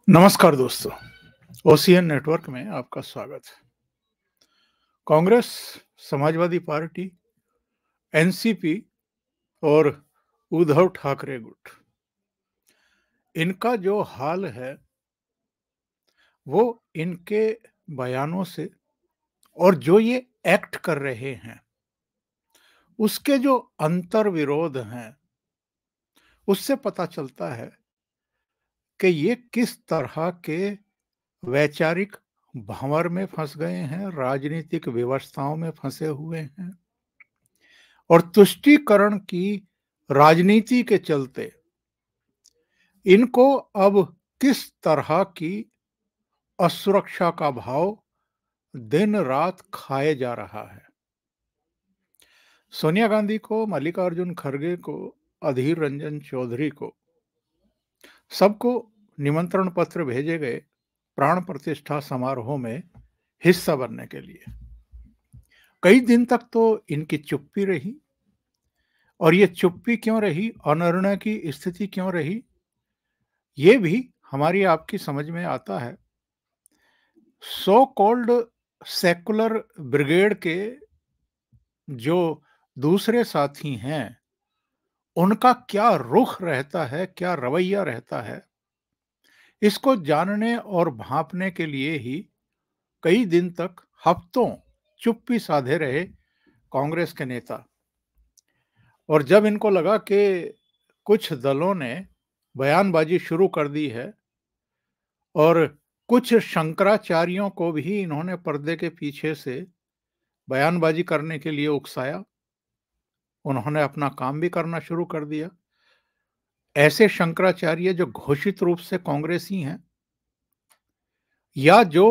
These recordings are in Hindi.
नमस्कार दोस्तों, ओसीएन नेटवर्क में आपका स्वागत है। कांग्रेस, समाजवादी पार्टी, एनसीपी और उद्धव ठाकरे गुट, इनका जो हाल है वो इनके बयानों से और जो ये एक्ट कर रहे हैं उसके जो अंतर विरोध हैं उससे पता चलता है कि ये किस तरह के वैचारिक भंवर में फंस गए हैं, राजनीतिक व्यवस्थाओं में फंसे हुए हैं और तुष्टीकरण की राजनीति के चलते इनको अब किस तरह की असुरक्षा का भाव दिन रात खाए जा रहा है। सोनिया गांधी को, मल्लिकार्जुन खड़गे को, अधीर रंजन चौधरी को, सबको निमंत्रण पत्र भेजे गए प्राण प्रतिष्ठा समारोह में हिस्सा बनने के लिए। कई दिन तक तो इनकी चुप्पी रही और ये चुप्पी क्यों रही, अनिर्णय की स्थिति क्यों रही, ये भी हमारी आपकी समझ में आता है। सो कॉल्ड सेकुलर ब्रिगेड के जो दूसरे साथी हैं उनका क्या रुख रहता है, क्या रवैया रहता है, इसको जानने और भांपने के लिए ही कई दिन तक, हफ्तों चुप्पी साधे रहे कांग्रेस के नेता। और जब इनको लगा कि कुछ दलों ने बयानबाजी शुरू कर दी है और कुछ शंकराचार्यों को भी इन्होंने पर्दे के पीछे से बयानबाजी करने के लिए उकसाया, उन्होंने अपना काम भी करना शुरू कर दिया। ऐसे शंकराचार्य जो घोषित रूप से कांग्रेसी हैं या जो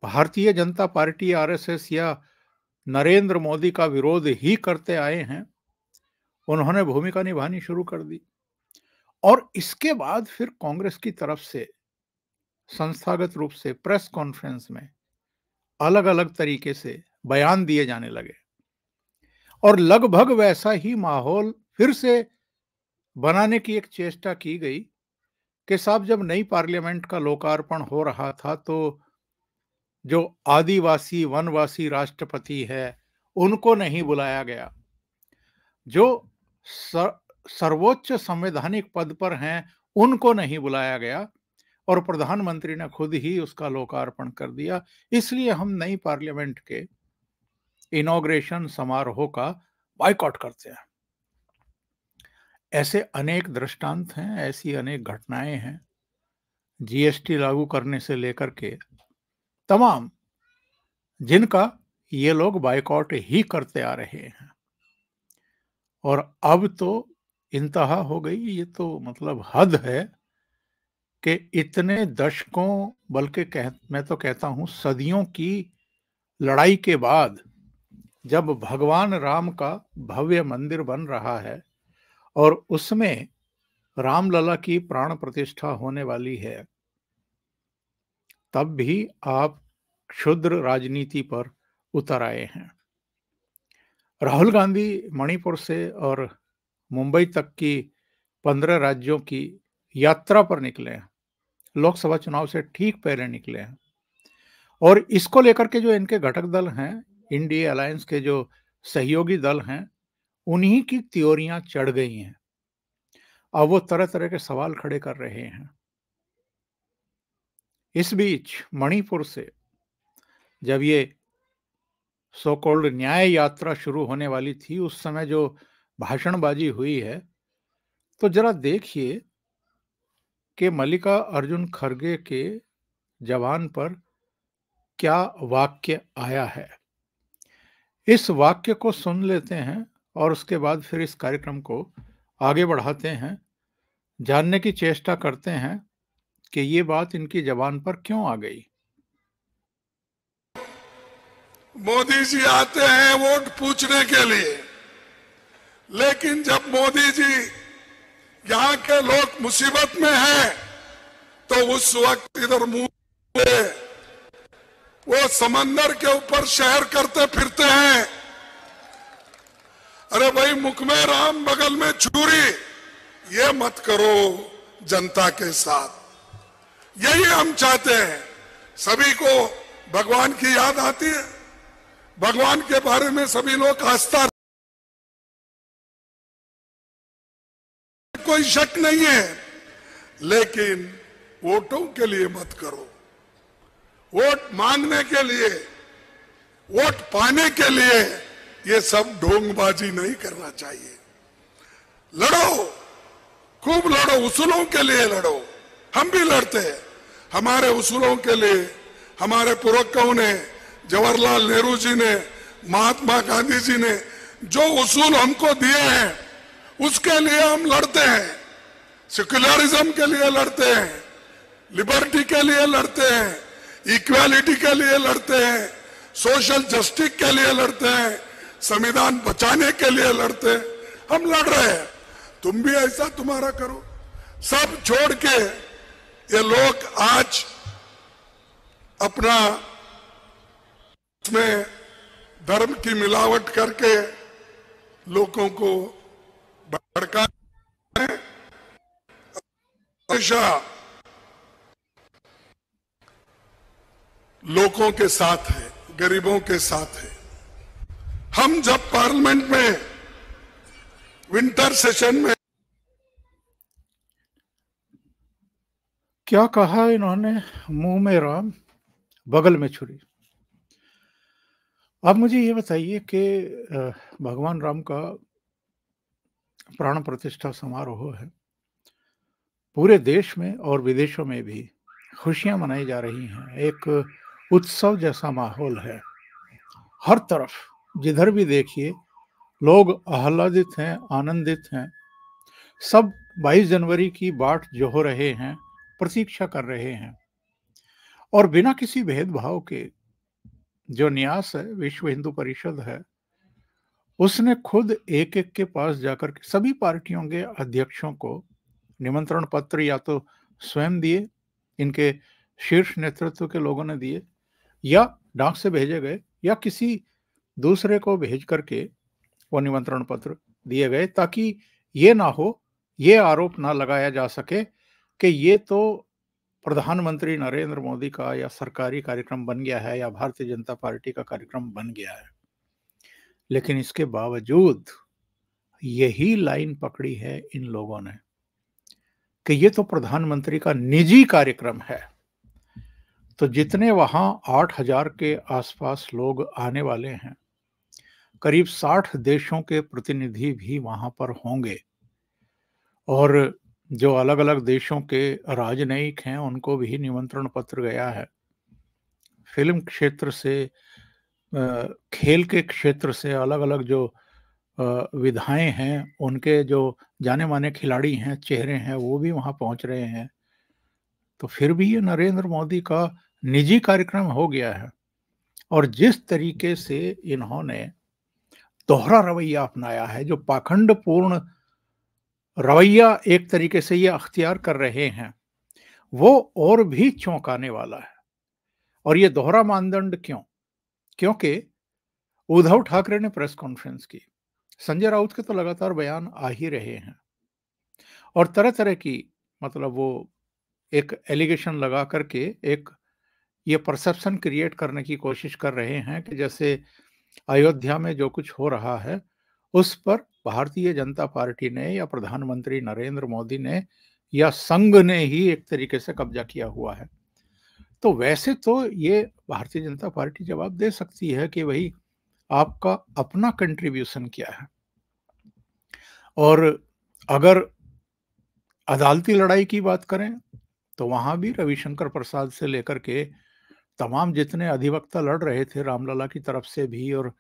भारतीय जनता पार्टी, आरएसएस या नरेंद्र मोदी का विरोध ही करते आए हैं, उन्होंने भूमिका निभानी शुरू कर दी। और इसके बाद फिर कांग्रेस की तरफ से संस्थागत रूप से प्रेस कॉन्फ्रेंस में अलग अलग तरीके से बयान दिए जाने लगे और लगभग वैसा ही माहौल फिर से बनाने की एक चेष्टा की गई कि साहब, जब नई पार्लियामेंट का लोकार्पण हो रहा था तो जो आदिवासी वनवासी राष्ट्रपति है उनको नहीं बुलाया गया, जो सर्वोच्च संवैधानिक पद पर हैं उनको नहीं बुलाया गया और प्रधानमंत्री ने खुद ही उसका लोकार्पण कर दिया, इसलिए हम नई पार्लियामेंट के इनॉग्रेशन समारोह का बायकॉट करते हैं। ऐसे अनेक दृष्टांत हैं, ऐसी अनेक घटनाएं हैं। जीएसटी लागू करने से लेकर के तमाम, जिनका ये लोग बायकॉट ही करते आ रहे हैं। और अब तो इंतहा हो गई, ये तो मतलब हद है कि इतने दशकों, बल्कि मैं तो कहता हूं सदियों की लड़ाई के बाद जब भगवान राम का भव्य मंदिर बन रहा है और उसमें रामलला की प्राण प्रतिष्ठा होने वाली है, तब भी आप क्षुद्र राजनीति पर उतर आए हैं। राहुल गांधी मणिपुर से और मुंबई तक की 15 राज्यों की यात्रा पर निकले हैं, लोकसभा चुनाव से ठीक पहले निकले हैं। और इसको लेकर के जो इनके घटक दल हैं, इंडिया अलायंस के जो सहयोगी दल हैं, उन्हीं की त्योरियां चढ़ गई हैं। अब वो तरह तरह के सवाल खड़े कर रहे हैं। इस बीच मणिपुर से जब ये सो कॉल्ड न्याय यात्रा शुरू होने वाली थी, उस समय जो भाषणबाजी हुई है, तो जरा देखिए कि मल्लिका अर्जुन खड़गे के जवान पर क्या वाक्य आया है। इस वाक्य को सुन लेते हैं और उसके बाद फिर इस कार्यक्रम को आगे बढ़ाते हैं, जानने की चेष्टा करते हैं कि ये बात इनकी जबान पर क्यों आ गई। मोदी जी आते हैं वोट पूछने के लिए, लेकिन जब मोदी जी यहाँ के लोग मुसीबत में हैं तो उस वक्त इधर मुंह पे वो समंदर के ऊपर शहर करते फिरते हैं। अरे भाई, मुख में राम बगल में छुरी, ये मत करो जनता के साथ। यही हम चाहते हैं। सभी को भगवान की याद आती है, भगवान के बारे में सभी लोग आस्था, कोई शक नहीं है, लेकिन वोटों के लिए मत करो। वोट मांगने के लिए, वोट पाने के लिए ये सब ढोंगबाजी नहीं करना चाहिए। लड़ो, खूब लड़ो, उसूलों के लिए लड़ो। हम भी लड़ते हैं। हमारे उसूलों के लिए हमारे पुरखों ने, जवाहरलाल नेहरू जी ने, महात्मा गांधी जी ने जो उसूल हमको दिए हैं, उसके लिए हम लड़ते हैं। सेक्युलरिज्म के लिए लड़ते हैं, लिबर्टी के लिए लड़ते हैं, इक्वालिटी के लिए लड़ते हैं, सोशल जस्टिस के लिए लड़ते हैं, संविधान बचाने के लिए लड़ते हैं। हम लड़ रहे हैं, तुम भी ऐसा तुम्हारा करो। सब छोड़ के ये लोग आज अपना उसमें धर्म की मिलावट करके लोगों को भड़का हमेशा लोगों के साथ है, गरीबों के साथ है। हम जब पार्लियामेंट में विंटर सेशन में, क्या कहा इन्होंने, मुंह में राम बगल में छुरी। अब मुझे ये बताइए कि भगवान राम का प्राण प्रतिष्ठा समारोह है, पूरे देश में और विदेशों में भी खुशियां मनाई जा रही हैं। एक उत्सव जैसा माहौल है, हर तरफ जिधर भी देखिए लोग आह्लादित हैं, आनंदित हैं। सब 22 जनवरी की बाट जोह रहे हैं, प्रतीक्षा कर रहे हैं। और बिना किसी भेदभाव के जो न्यास है, विश्व हिंदू परिषद है, उसने खुद एक एक के पास जाकर के सभी पार्टियों के अध्यक्षों को निमंत्रण पत्र या तो स्वयं दिए, इनके शीर्ष नेतृत्व के लोगों ने दिए, या डाक से भेजे गए, या किसी दूसरे को भेज करके वो निमंत्रण पत्र दिए गए, ताकि ये ना हो, ये आरोप ना लगाया जा सके कि ये तो प्रधानमंत्री नरेंद्र मोदी का या सरकारी कार्यक्रम बन गया है या भारतीय जनता पार्टी का कार्यक्रम बन गया है। लेकिन इसके बावजूद यही लाइन पकड़ी है इन लोगों ने कि ये तो प्रधानमंत्री का निजी कार्यक्रम है। तो जितने वहां 8,000 के आसपास लोग आने वाले हैं, करीब 60 देशों के प्रतिनिधि भी वहां पर होंगे, और जो अलग अलग देशों के राजनयिक हैं उनको भी निमंत्रण पत्र गया है। फिल्म क्षेत्र से, खेल के क्षेत्र से अलग अलग जो विधाएं हैं, उनके जो जाने माने खिलाड़ी हैं, चेहरे हैं, वो भी वहां पहुंच रहे हैं। तो फिर भी ये नरेंद्र मोदी का निजी कार्यक्रम हो गया है। और जिस तरीके से इन्होंने दोहरा रवैया अपनाया है, जो पाखंडपूर्ण रवैया एक तरीके से ये अख्तियार कर रहे हैं, वो और भी चौंकाने वाला है। और ये दोहरा मानदंड क्यों? क्योंकि उद्धव ठाकरे ने प्रेस कॉन्फ्रेंस की, संजय राउत के तो लगातार बयान आ ही रहे हैं, और तरह तरह की, मतलब वो एक एलिगेशन लगा करके एक ये परसेप्शन क्रिएट करने की कोशिश कर रहे हैं कि जैसे अयोध्या में जो कुछ हो रहा है उस पर भारतीय जनता पार्टी ने या प्रधानमंत्री नरेंद्र मोदी ने या संघ ने ही एक तरीके से कब्जा किया हुआ है। तो वैसे तो ये भारतीय जनता पार्टी जवाब दे सकती है कि भाई आपका अपना कंट्रीब्यूशन क्या है। और अगर अदालती लड़ाई की बात करें तो वहां भी रविशंकर प्रसाद से लेकर के तमाम जितने अधिवक्ता लड़ रहे थे, रामलला की तरफ से भी और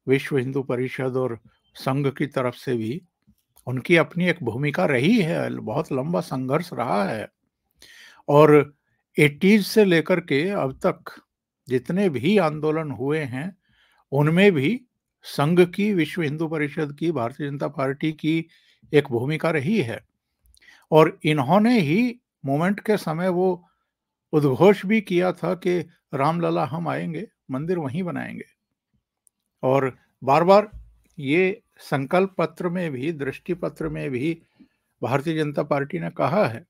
विश्व हिंदू परिषद और संघ की तरफ से भी, उनकी अपनी एक भूमिका रही है, बहुत लंबा संघर्ष रहा है। और 80s से लेकर के अब तक जितने भी आंदोलन हुए हैं उनमें भी संघ की, विश्व हिंदू परिषद की, भारतीय जनता पार्टी की एक भूमिका रही है। और इन्होंने ही मूवमेंट के समय वो उद्घोष भी किया था कि रामलला हम आएंगे, मंदिर वहीं बनाएंगे। और बार बार ये संकल्प पत्र में भी, दृष्टि पत्र में भी भारतीय जनता पार्टी ने कहा है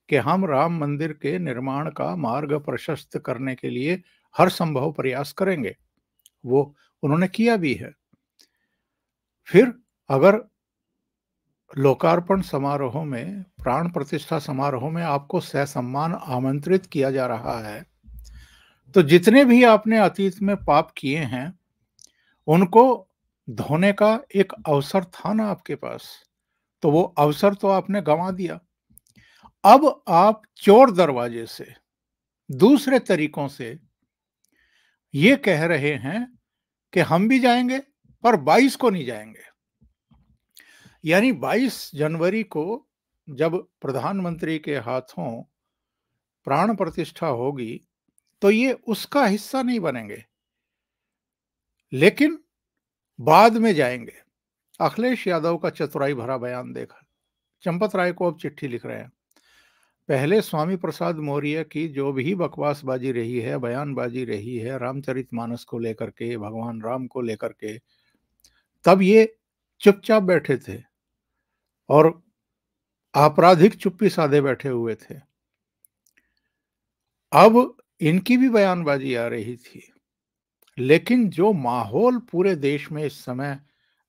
कि हम राम मंदिर के निर्माण का मार्ग प्रशस्त करने के लिए हर संभव प्रयास करेंगे। वो उन्होंने किया भी है। फिर अगर लोकार्पण समारोह में, प्राण प्रतिष्ठा समारोह में आपको ससम्मान आमंत्रित किया जा रहा है, तो जितने भी आपने अतीत में पाप किए हैं, उनको धोने का एक अवसर था ना आपके पास, तो वो अवसर तो आपने गंवा दिया। अब आप चोर दरवाजे से, दूसरे तरीकों से ये कह रहे हैं कि हम भी जाएंगे पर 22 को नहीं जाएंगे। यानी 22 जनवरी को जब प्रधानमंत्री के हाथों प्राण प्रतिष्ठा होगी, तो ये उसका हिस्सा नहीं बनेंगे, लेकिन बाद में जाएंगे। अखिलेश यादव का चतुराई भरा बयान देखा। चंपत राय को अब चिट्ठी लिख रहे हैं। पहले स्वामी प्रसाद मौर्य की जो भी बकवासबाजी रही है, बयानबाजी रही है रामचरितमानस को लेकर के, भगवान राम को लेकर के, तब ये चुपचाप बैठे थे और आपराधिक चुप्पी साधे बैठे हुए थे। अब इनकी भी बयानबाजी आ रही थी, लेकिन जो माहौल पूरे देश में इस समय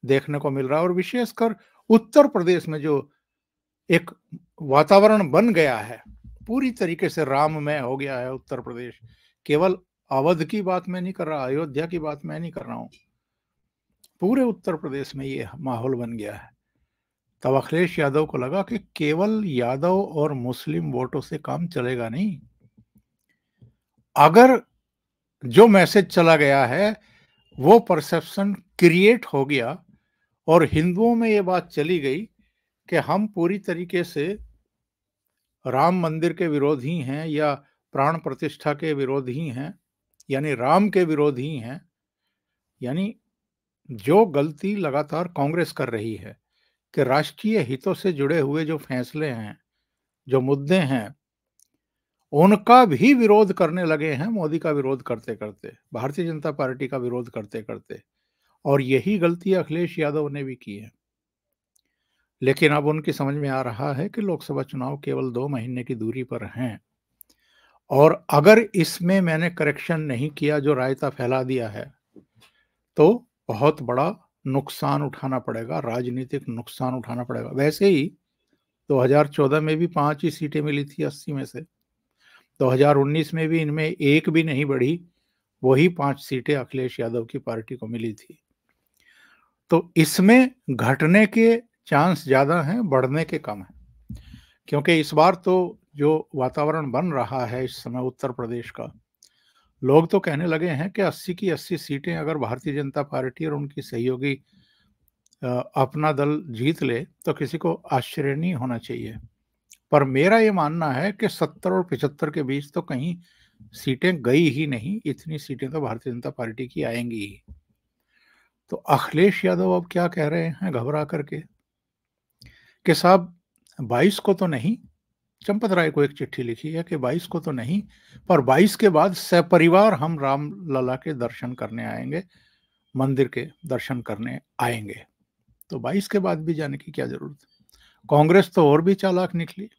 देखने को मिल रहा है और विशेषकर उत्तर प्रदेश में जो एक वातावरण बन गया है, पूरी तरीके से राममय हो गया है उत्तर प्रदेश। केवल अवध की बात मैं नहीं कर रहा, अयोध्या की बात मैं नहीं कर रहा हूं, पूरे उत्तर प्रदेश में ये माहौल बन गया है। तब अखिलेश यादव को लगा कि केवल यादव और मुस्लिम वोटों से काम चलेगा नहीं। अगर जो मैसेज चला गया है वो परसेप्शन क्रिएट हो गया और हिंदुओं में ये बात चली गई कि हम पूरी तरीके से राम मंदिर के विरोधी हैं या प्राण प्रतिष्ठा के विरोधी हैं, यानी राम के विरोधी हैं। यानी जो गलती लगातार कांग्रेस कर रही है कि राष्ट्रीय हितों से जुड़े हुए जो फैसले हैं, जो मुद्दे हैं, उनका भी विरोध करने लगे हैं मोदी का विरोध करते करते, भारतीय जनता पार्टी का विरोध करते करते। और यही गलती अखिलेश यादव ने भी की है। लेकिन अब उनकी समझ में आ रहा है कि लोकसभा चुनाव केवल 2 महीने की दूरी पर हैं और अगर इसमें मैंने करेक्शन नहीं किया, जो रायता फैला दिया है, तो बहुत बड़ा नुकसान उठाना पड़ेगा, राजनीतिक नुकसान उठाना पड़ेगा। वैसे ही 2014 में भी 5 ही सीटें मिली थी 80 में से, 2019 में भी इनमें एक भी नहीं बढ़ी, वही 5 सीटें अखिलेश यादव की पार्टी को मिली थी। तो इसमें घटने के चांस ज्यादा हैं, बढ़ने के कम हैं, क्योंकि इस बार तो जो वातावरण बन रहा है इस समय उत्तर प्रदेश का, लोग तो कहने लगे हैं कि 80 की 80 सीटें अगर भारतीय जनता पार्टी और उनकी सहयोगी अपना दल जीत ले तो किसी को आश्चर्य नहीं होना चाहिए। पर मेरा ये मानना है कि 70 और 75 के बीच तो कहीं सीटें गई ही नहीं, इतनी सीटें तो भारतीय जनता पार्टी की आएंगी ही। तो अखिलेश यादव अब क्या कह रहे हैं घबरा करके कि साहब 22 को तो नहीं, चंपत राय को एक चिट्ठी लिखी है कि 22 को तो नहीं, पर 22 के बाद सपरिवार हम राम लला के दर्शन करने आएंगे, मंदिर के दर्शन करने आएंगे। तो 22 के बाद भी जाने की क्या जरूरत है। कांग्रेस तो और भी चालाक निकली।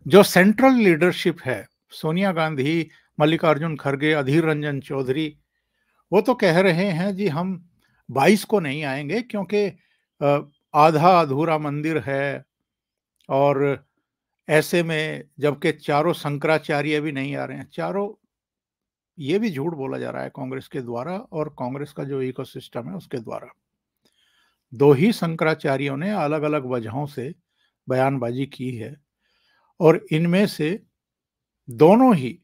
जो सेंट्रल लीडरशिप है, सोनिया गांधी, मल्लिकार्जुन खड़गे, अधीर रंजन चौधरी, वो तो कह रहे हैं जी हम 22 को नहीं आएंगे क्योंकि आधा अधूरा मंदिर है, और ऐसे में जबकि चारों शंकराचार्य भी नहीं आ रहे हैं, चारों, ये भी झूठ बोला जा रहा है कांग्रेस के द्वारा और कांग्रेस का जो इकोसिस्टम है उसके द्वारा। 2 ही शंकराचार्यों ने अलग अलग वजहों से बयानबाजी की है और इनमें से दोनों ही,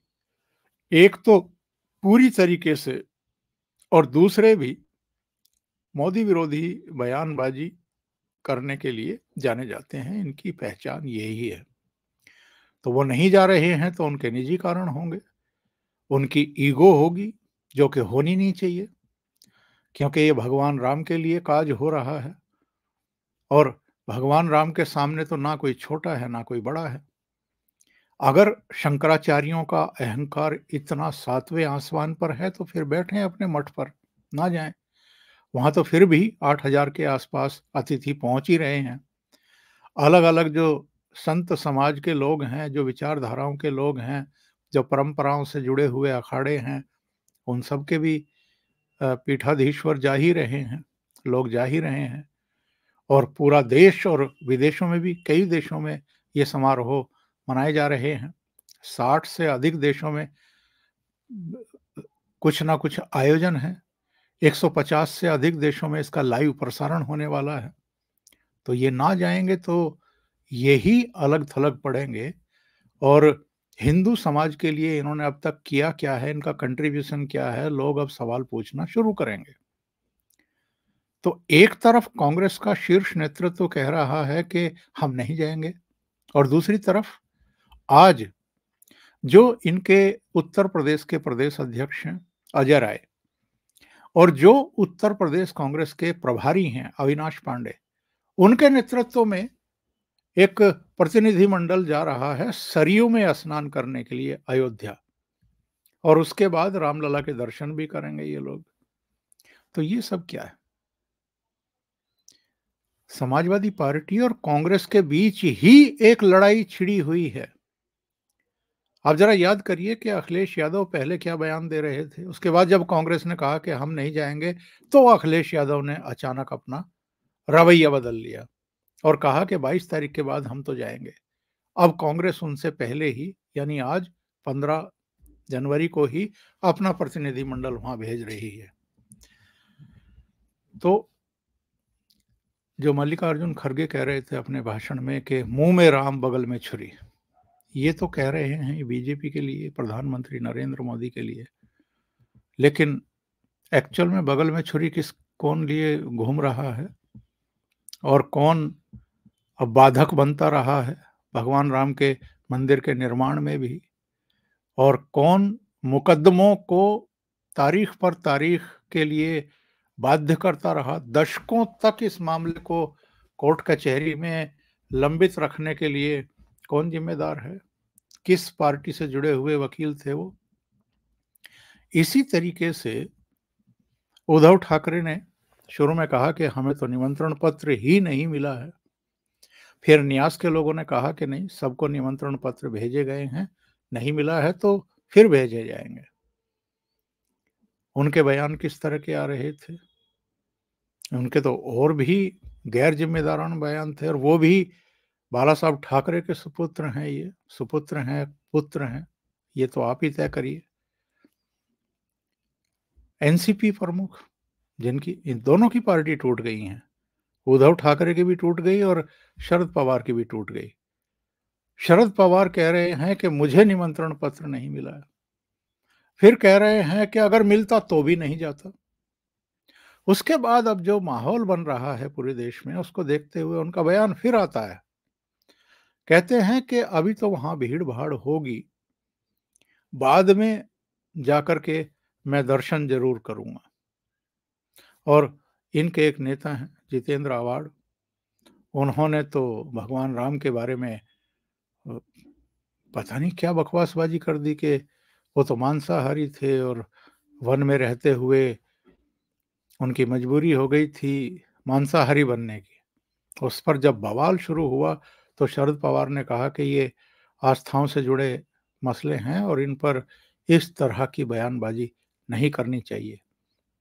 एक तो पूरी तरीके से और दूसरे भी मोदी विरोधी बयानबाजी करने के लिए जाने जाते हैं। इनकी पहचान यही है। तो वो नहीं जा रहे हैं तो उनके निजी कारण होंगे, उनकी ईगो होगी जो कि होनी नहीं चाहिए, क्योंकि ये भगवान राम के लिए काज हो रहा है और भगवान राम के सामने तो ना कोई छोटा है ना कोई बड़ा है। अगर शंकराचार्यों का अहंकार इतना 7वें आसमान पर है तो फिर बैठे अपने मठ पर, ना जाएं। वहां तो फिर भी 8,000 के आसपास अतिथि पहुंच ही रहे हैं। अलग अलग जो संत समाज के लोग हैं, जो विचारधाराओं के लोग हैं, जो परंपराओं से जुड़े हुए अखाड़े हैं, उन सब के भी पीठाधीश्वर जा ही रहे हैं, लोग जा ही रहे हैं। और पूरा देश और विदेशों में भी, कई देशों में ये समारोह मनाए जा रहे हैं। 60 से अधिक देशों में कुछ ना कुछ आयोजन है। 150 से अधिक देशों में इसका लाइव प्रसारण होने वाला है। तो ये ना जाएंगे तो यही अलग थलग पड़ेंगे। और हिंदू समाज के लिए इन्होंने अब तक किया क्या है, इनका कंट्रीब्यूशन क्या है, लोग अब सवाल पूछना शुरू करेंगे। तो एक तरफ कांग्रेस का शीर्ष नेतृत्व कह रहा है कि हम नहीं जाएंगे, और दूसरी तरफ आज जो इनके उत्तर प्रदेश के प्रदेश अध्यक्ष हैं अजय राय, और जो उत्तर प्रदेश कांग्रेस के प्रभारी हैं अविनाश पांडे, उनके नेतृत्व में एक प्रतिनिधिमंडल जा रहा है सरयू में स्नान करने के लिए अयोध्या, और उसके बाद रामलला के दर्शन भी करेंगे ये लोग। तो ये सब क्या है? समाजवादी पार्टी और कांग्रेस के बीच ही एक लड़ाई छिड़ी हुई है। आप जरा याद करिए कि अखिलेश यादव पहले क्या बयान दे रहे थे। उसके बाद जब कांग्रेस ने कहा कि हम नहीं जाएंगे, तो अखिलेश यादव ने अचानक अपना रवैया बदल लिया और कहा कि 22 तारीख के बाद हम तो जाएंगे। अब कांग्रेस उनसे पहले ही, यानी आज 15 जनवरी को ही अपना प्रतिनिधिमंडल वहां भेज रही है। तो जो मल्लिकार्जुन खड़गे कह रहे थे अपने भाषण में कि मुंह में राम बगल में छुरी, ये तो कह रहे हैं बीजेपी के लिए, प्रधानमंत्री नरेंद्र मोदी के लिए, लेकिन एक्चुअल में बगल में छुरी कौन लिए घूम रहा है और कौन अब बाधक बनता रहा है भगवान राम के मंदिर के निर्माण में भी, और कौन मुकदमों को तारीख पर तारीख के लिए बाध्य करता रहा, दशकों तक इस मामले को कोर्ट कचहरी में लंबित रखने के लिए कौन जिम्मेदार है, किस पार्टी से जुड़े हुए वकील थे वो। इसी तरीके से उद्धव ठाकरे ने शुरू में कहा कि हमें तो निमंत्रण पत्र ही नहीं मिला है, फिर न्यास के लोगों ने कहा कि नहीं, सबको निमंत्रण पत्र भेजे गए हैं, नहीं मिला है तो फिर भेजे जाएंगे। उनके बयान किस तरह के आ रहे थे? उनके तो और भी गैर जिम्मेदाराना बयान थे, और वो भी बाला साहब ठाकरे के सुपुत्र हैं, ये सुपुत्र हैं, पुत्र हैं, ये तो आप ही तय करिए। एनसीपी प्रमुख, जिनकी इन दोनों की पार्टी टूट गई है, उद्धव ठाकरे की भी टूट गई और शरद पवार की भी टूट गई। शरद पवार कह रहे हैं कि मुझे निमंत्रण पत्र नहीं मिला है, फिर कह रहे हैं कि अगर मिलता तो भी नहीं जाता। उसके बाद अब जो माहौल बन रहा है पूरे देश में, उसको देखते हुए उनका बयान फिर आता है। कहते हैं कि अभी तो वहां भीड़ भाड़ होगी, बाद में जाकर के मैं दर्शन जरूर करूंगा। और इनके एक नेता हैं जितेंद्र आवाड़, उन्होंने तो भगवान राम के बारे में पता नहीं क्या बकवासबाजी कर दी कि वो तो मांसाहारी थे और वन में रहते हुए उनकी मजबूरी हो गई थी मांसाहारी बनने की। उस पर जब बवाल शुरू हुआ तो शरद पवार ने कहा कि ये आस्थाओं से जुड़े मसले हैं और इन पर इस तरह की बयानबाजी नहीं करनी चाहिए।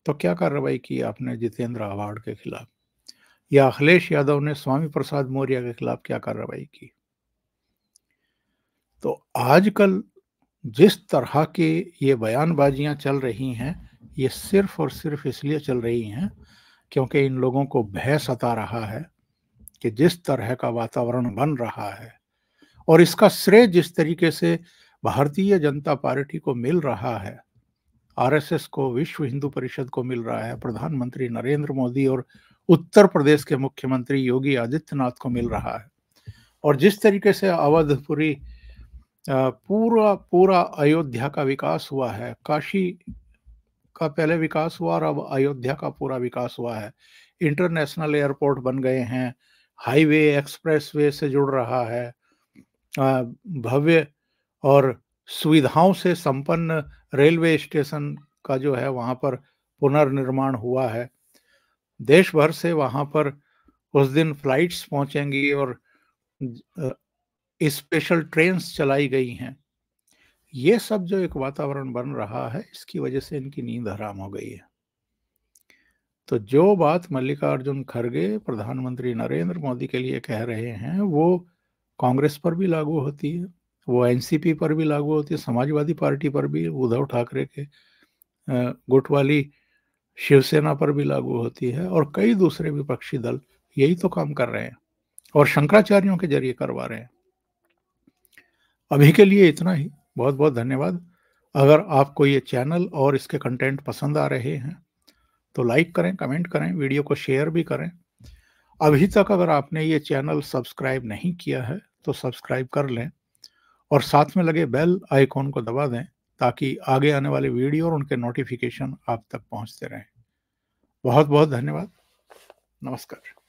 तो क्या कार्रवाई की आपने जितेंद्र आवाड़ के खिलाफ, या अखिलेश यादव ने स्वामी प्रसाद मौर्य के खिलाफ क्या कार्रवाई की? तो आजकल जिस तरह की ये बयानबाजियां चल रही हैं, ये सिर्फ और सिर्फ इसलिए चल रही हैं क्योंकि इन लोगों को भय सता रहा है कि जिस तरह का वातावरण बन रहा है, और इसका श्रेय जिस तरीके से भारतीय जनता पार्टी को मिल रहा है, आरएसएस को, विश्व हिंदू परिषद को मिल रहा है, प्रधानमंत्री नरेंद्र मोदी और उत्तर प्रदेश के मुख्यमंत्री योगी आदित्यनाथ को मिल रहा है, और जिस तरीके से अवधपुरी पूरा पूरा अयोध्या का विकास हुआ है, काशी का पहले विकास हुआ और अब अयोध्या का पूरा विकास हुआ है। इंटरनेशनल एयरपोर्ट बन गए हैं, हाईवे एक्सप्रेसवे से जुड़ रहा है, भव्य और सुविधाओं से संपन्न रेलवे स्टेशन का जो है वहाँ पर पुनर्निर्माण हुआ है। देश भर से वहाँ पर उस दिन फ्लाइट्स पहुँचेंगी और स्पेशल ट्रेन्स चलाई गई हैं। ये सब जो एक वातावरण बन रहा है, इसकी वजह से इनकी नींद हराम हो गई है। तो जो बात मल्लिकार्जुन खड़गे प्रधानमंत्री नरेंद्र मोदी के लिए कह रहे हैं, वो कांग्रेस पर भी लागू होती है, वो एनसीपी पर भी लागू होती है, समाजवादी पार्टी पर भी, उद्धव ठाकरे के गुट वाली शिवसेना पर भी लागू होती है, और कई दूसरे विपक्षी दल यही तो काम कर रहे हैं और शंकराचार्यों के जरिए करवा रहे हैं। अभी के लिए इतना ही। बहुत बहुत धन्यवाद। अगर आपको ये चैनल और इसके कंटेंट पसंद आ रहे हैं तो लाइक करें, कमेंट करें, वीडियो को शेयर भी करें। अभी तक अगर आपने ये चैनल सब्सक्राइब नहीं किया है तो सब्सक्राइब कर लें और साथ में लगे बेल आइकॉन को दबा दें ताकि आगे आने वाले वीडियो और उनके नोटिफिकेशन आप तक पहुंचते रहें। बहुत बहुत धन्यवाद। नमस्कार।